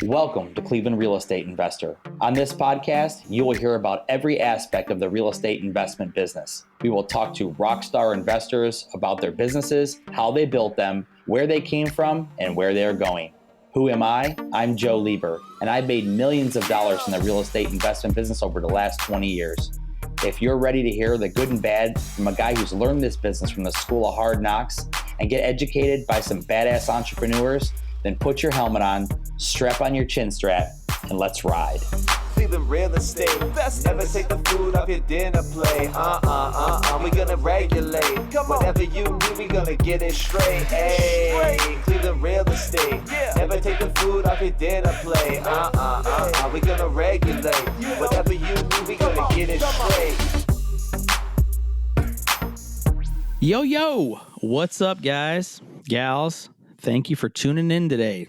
Welcome to Cleveland Real Estate Investor. On this podcast, you will hear about every aspect of the real estate investment business. We will talk to rockstar investors about their businesses, how they built them, where they came from, and where they are going. Who am I? I'm Joe Lieber, and I've made millions of dollars in the real estate investment business over the last 20 years. If you're ready to hear the good and bad from a guy who's learned this business from the school of hard knocks and get educated by some badass entrepreneurs, then put your helmet on, strap on your chin strap, and let's ride. Cleveland real estate, best never take the food off your dinner plate. We gonna regulate. Whatever you need, we gonna get it straight. Hey, Cleveland real estate, never take the food off your dinner plate. We gonna regulate. Whatever you need, we gonna get it straight. Yo, what's up, guys, gals? Thank you for tuning in today.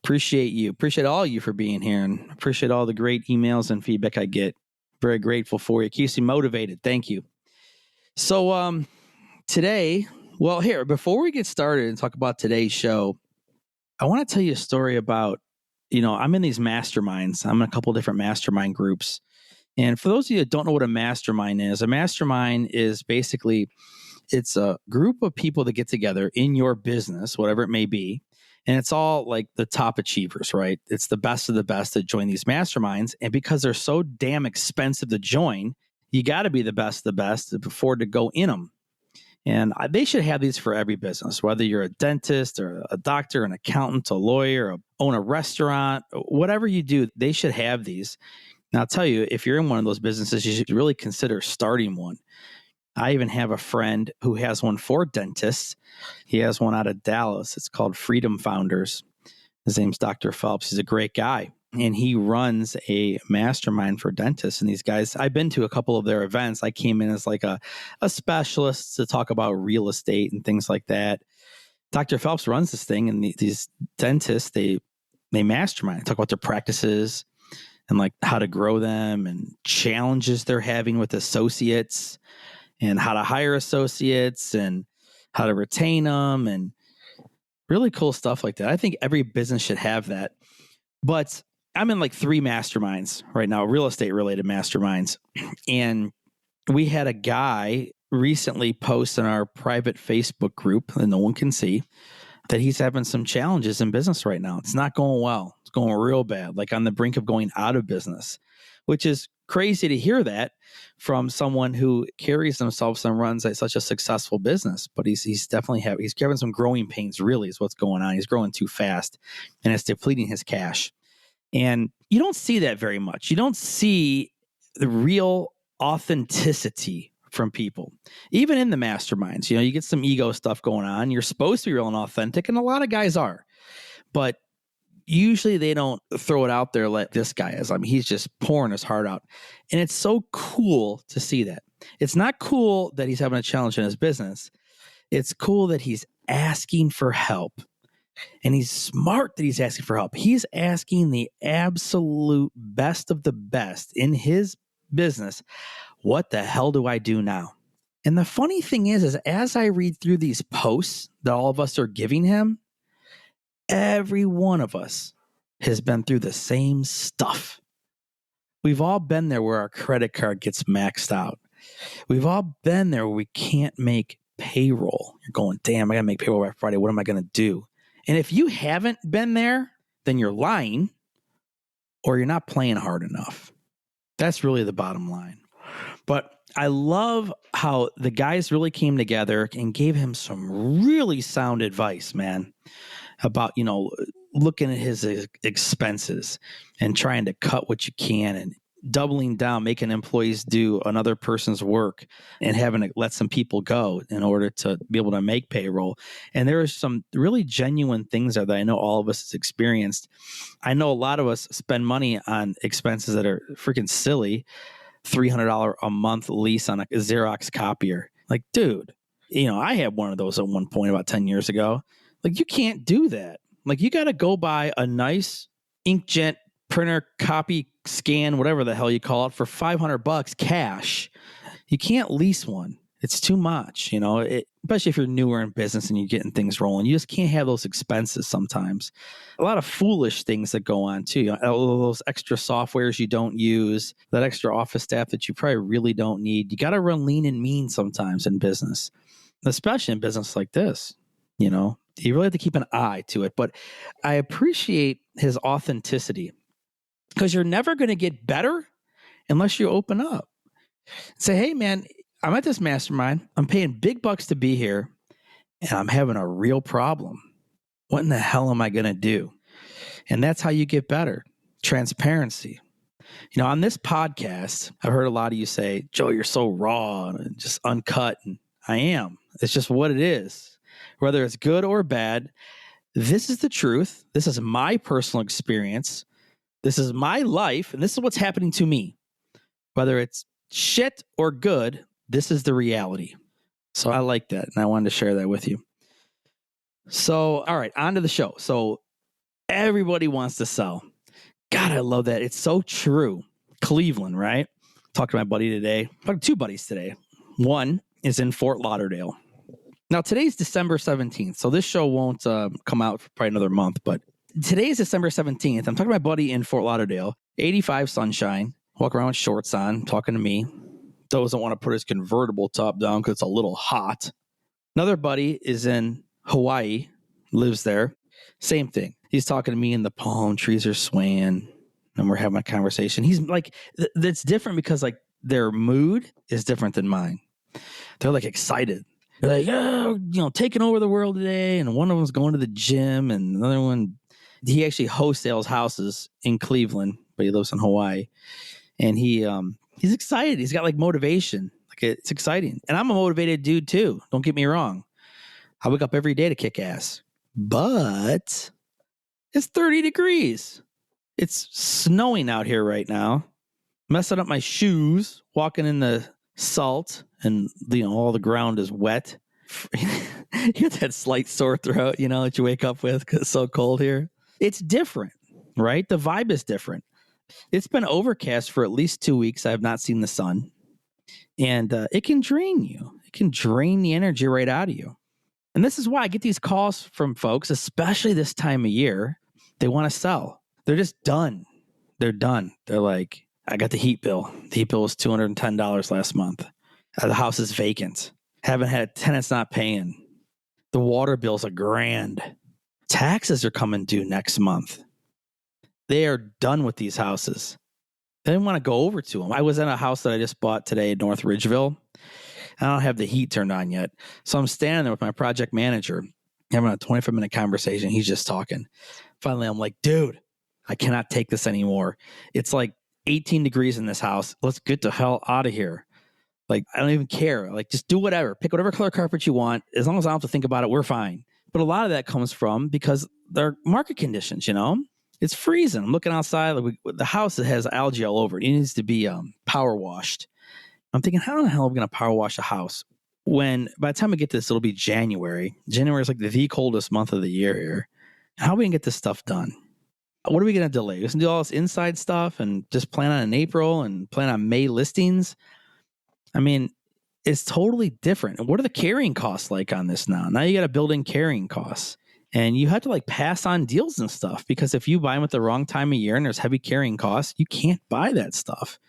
Appreciate you. Appreciate all you for being here, and appreciate all the great emails and feedback I get. Very grateful for you. Keeps me motivated. Thank you. So today, here, before we get started and talk about today's show, I want to tell you a story about, I'm in these masterminds. I'm in a couple different mastermind groups. And for those of you that don't know what a mastermind is basically, it's a group of people that get together in your business, whatever it may be. And it's all like the top achievers, right? It's the best of the best that join these masterminds. And because they're so damn expensive to join, you got to be the best of the best to afford to go in them. And they should have these for every business, whether you're a dentist or a doctor, an accountant, a lawyer, own a restaurant, whatever you do, they should have these. Now, I'll tell you, if you're in one of those businesses, you should really consider starting one. I even have a friend who has one for dentists. He has one out of Dallas. It's called Freedom Founders. His name's Dr. Phelps. He's a great guy. And he runs a mastermind for dentists. And these guys, I've been to a couple of their events. I came in as like a specialist to talk about real estate and things like that. Dr. Phelps runs this thing, and these dentists, they mastermind, talk about their practices and like how to grow them and challenges they're having with associates, and how to hire associates and how to retain them, and really cool stuff like that. I think every business should have that. But I'm in like 3 masterminds right now, real estate related masterminds. And we had a guy recently post in our private Facebook group that no one can see that he's having some challenges in business right now. It's not going well. It's going real bad, like on the brink of going out of business, which is crazy to hear that from someone who carries themselves and runs such a successful business. But he's definitely he's having some growing pains, really, is what's going on. He's growing too fast, and it's depleting his cash. And you don't see that very much. You don't see the real authenticity from people, even in the masterminds. You get some ego stuff going on. You're supposed to be real and authentic, and a lot of guys are. But usually they don't throw it out there like this guy is. I mean, he's just pouring his heart out. And it's so cool to see that. It's not cool that he's having a challenge in his business. It's cool that he's asking for help. And he's smart that he's asking for help. He's asking the absolute best of the best in his business. What the hell do I do now? And the funny thing is as I read through these posts that all of us are giving him, every one of us has been through the same stuff. We've all been there where our credit card gets maxed out. We've all been there where we can't make payroll. You're going, damn, I got to make payroll by Friday. What am I going to do? And if you haven't been there, then you're lying or you're not playing hard enough. That's really the bottom line. But I love how the guys really came together and gave him some really sound advice, man, about, looking at his expenses and trying to cut what you can and doubling down, making employees do another person's work and having to let some people go in order to be able to make payroll. And there are some really genuine things there that I know all of us has experienced. I know a lot of us spend money on expenses that are freaking silly. $300 a month lease on a Xerox copier. Like, dude, I had one of those at one point about 10 years ago. Like, you can't do that. Like, you got to go buy a nice inkjet printer, copy, scan, whatever the hell you call it, for $500 cash. You can't lease one. It's too much, especially if you're newer in business and you're getting things rolling. You just can't have those expenses sometimes. A lot of foolish things that go on too. All those extra softwares you don't use, that extra office staff that you probably really don't need. You got to run lean and mean sometimes in business, especially in business like this. You really have to keep an eye to it. But I appreciate his authenticity because you're never going to get better unless you open up. Say, hey, man, I'm at this mastermind. I'm paying big bucks to be here, and I'm having a real problem. What in the hell am I going to do? And that's how you get better. Transparency. On this podcast, I've heard a lot of you say, Joe, you're so raw and just uncut. And I am. It's just what it is. Whether it's good or bad, this is the truth. This is my personal experience. This is my life, and this is what's happening to me. Whether it's shit or good, this is the reality. So I like that, and I wanted to share that with you. So, all right, on to the show. So everybody wants to sell. God, I love that. It's so true. Cleveland, right? Talked to my buddy today. Talked to two buddies today. One is in Fort Lauderdale. Now, today's December 17th, so this show won't come out for probably another month, but today is December 17th. I'm talking to my buddy in Fort Lauderdale, 85 sunshine, walk around with shorts on, talking to me. Doesn't want to put his convertible top down because it's a little hot. Another buddy is in Hawaii, lives there. Same thing. He's talking to me and the palm trees are swaying and we're having a conversation. He's like, that's different because like their mood is different than mine. They're like excited. They're like, oh, taking over the world today. And one of them's going to the gym and another one, he actually wholesales houses in Cleveland, but he lives in Hawaii. And he's excited. He's got like motivation. Like it's exciting. And I'm a motivated dude too. Don't get me wrong. I wake up every day to kick ass. But it's 30 degrees. It's snowing out here right now. Messing up my shoes, walking in the salt, and all the ground is wet. You get that slight sore throat, that you wake up with because it's so cold here. It's different, right? The vibe is different. It's been overcast for at least 2 weeks. I have not seen the sun. And it can drain you. It can drain the energy right out of you. And this is why I get these calls from folks, especially this time of year. They want to sell. They're just done. They're done. They're like, I got the heat bill. The heat bill was $210 last month. The house is vacant. Haven't had tenants not paying. The water bill's $1,000. Taxes are coming due next month. They are done with these houses. They didn't want to go over to them. I was in a house that I just bought today in North Ridgeville. I don't have the heat turned on yet. So I'm standing there with my project manager, having a 25-minute conversation. He's just talking. Finally, I'm like, dude, I cannot take this anymore. It's like 18 degrees in this house. Let's get the hell out of here. Like, I don't even care. Like, just do whatever. Pick whatever color carpet you want. As long as I don't have to think about it, we're fine. But a lot of that comes from because they're market conditions, It's freezing. I'm looking outside. Like the house that has algae all over it. It needs to be power washed. I'm thinking, how the hell are we going to power wash a house when by the time we get to this, it'll be January. January is like the coldest month of the year here. How are we going to get this stuff done? What are we going to delay? We're going to do all this inside stuff and just plan on in April and plan on May listings. I mean, it's totally different. And what are the carrying costs like on this now? Now you got to build in carrying costs. And you have to like pass on deals and stuff because if you buy them at the wrong time of year and there's heavy carrying costs, you can't buy that stuff.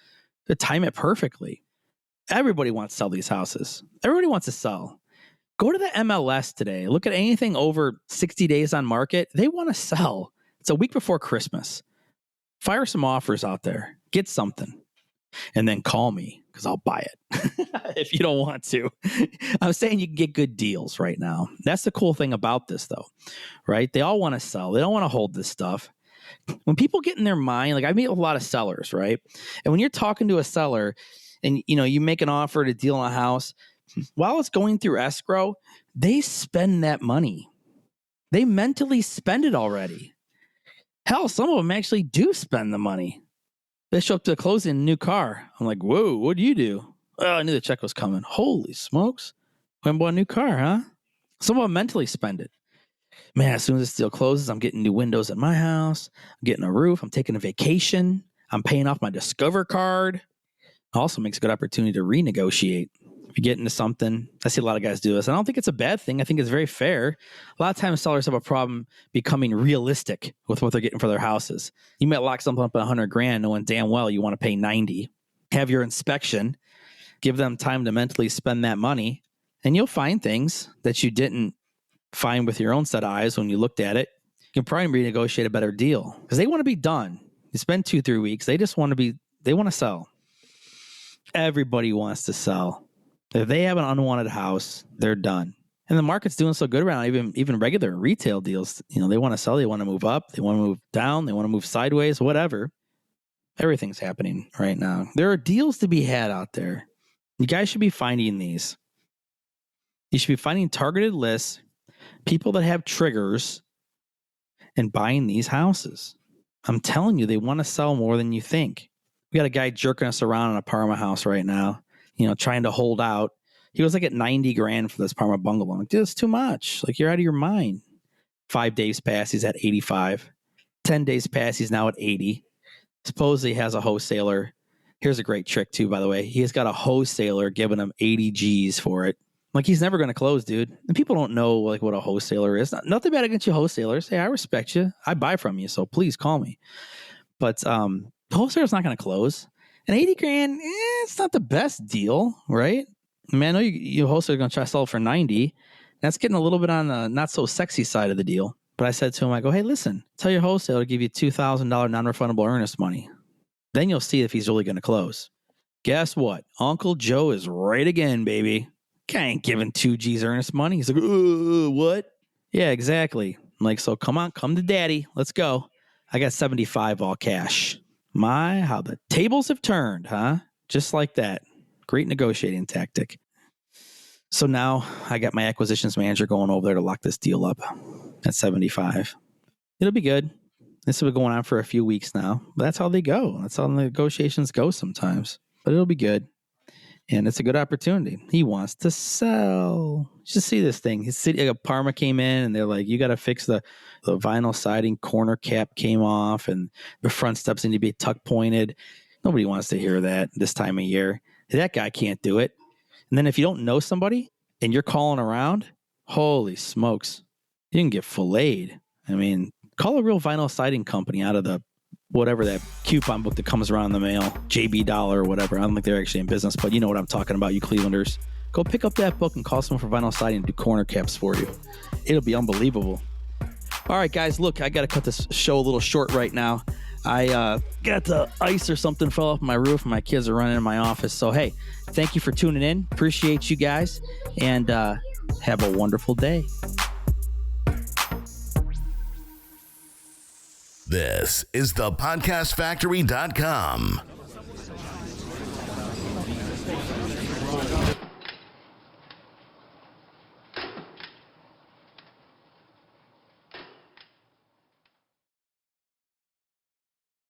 To time it perfectly. Everybody wants to sell these houses. Everybody wants to sell. Go to the MLS today. Look at anything over 60 days on market. They want to sell. It's a week before Christmas. Fire some offers out there. Get something. And then call me because I'll buy it if you don't want to. I'm saying you can get good deals right now. That's the cool thing about this, though, right? They all want to sell. They don't want to hold this stuff. When people get in their mind, like I meet a lot of sellers, right? And when you're talking to a seller and, you make an offer to deal on a house, while it's going through escrow, they spend that money. They mentally spend it already. Hell, some of them actually do spend the money. They show up to the closing in a new car. I'm like, whoa, what do you do? Oh, I knew the check was coming. Holy smokes. Went and bought a new car, huh? Some of them mentally spend it. Man, as soon as this deal closes, I'm getting new windows at my house. I'm getting a roof. I'm taking a vacation. I'm paying off my Discover card. Also makes a good opportunity to renegotiate. If you get into something, I see a lot of guys do this. I don't think it's a bad thing. I think it's very fair. A lot of times sellers have a problem becoming realistic with what they're getting for their houses. You might lock something up at $100,000 knowing damn well you want to pay 90. Have your inspection, give them time to mentally spend that money, and you'll find things that you didn't find with your own set of eyes when you looked at it. You can probably renegotiate a better deal because they want to be done. You spend 2-3 weeks. They just want to sell. Everybody wants to sell. If they have an unwanted house, they're done. And the market's doing so good around even regular retail deals. You know, they want to sell, they want to move up, they want to move down, they want to move sideways, whatever. Everything's happening right now. There are deals to be had out there. You guys should be finding these. You should be finding targeted lists, people that have triggers, and buying these houses. I'm telling you, they want to sell more than you think. We got a guy jerking us around in a Parma house right now, you know, trying to hold out. He was like at $90,000 for this Parma bungalow. I'm like, dude, it's too much. Like, you're out of your mind. 5 days pass, he's at 85. 10 days pass, he's now at 80. Supposedly he has a wholesaler. Here's a great trick too, by the way. He has got a wholesaler giving him 80 G's for it. Like, he's never going to close, dude. And people don't know like what a wholesaler is. Nothing bad against you wholesalers. Hey, I respect you. I buy from you, so please call me. But the wholesaler's not going to close. And 80 grand, it's not the best deal, right? I mean, I know you wholesaler going to try to sell it for 90. That's getting a little bit on the not so sexy side of the deal. But I said to him, I go, hey, listen, tell your wholesaler to give you $2,000 non-refundable earnest money. Then you'll see if he's really going to close. Guess what? Uncle Joe is right again, baby. Guy ain't giving 2 G's earnest money. He's like, what? Yeah, exactly. I'm like, so come on, come to daddy. Let's go. I got 75 all cash. My, how the tables have turned, huh? Just like that. Great negotiating tactic. So now I got my acquisitions manager going over there to lock this deal up at 75. It'll be good. This has been going on for a few weeks now. But that's how they go. That's how the negotiations go sometimes. But it'll be good. And it's a good opportunity. He wants to sell. You should see this thing. His city, Parma came in and they're like, you got to fix the vinyl siding corner cap came off and the front steps need to be tuck pointed. Nobody wants to hear that this time of year. That guy can't do it. And then if you don't know somebody and you're calling around, holy smokes, you can get filleted. I mean, call a real vinyl siding company out of the whatever that coupon book that comes around in the mail, JB Dollar or whatever. I don't think they're actually in business, but you know what I'm talking about, you Clevelanders. Go pick up that book and call someone for vinyl siding and do corner caps for you. It'll be unbelievable. All right, guys, look, I got to cut this show a little short right now. I got the ice or something fell off my roof and my kids are running in my office. So, hey, thank you for tuning in. Appreciate you guys and have a wonderful day. This is the podcastfactory.com.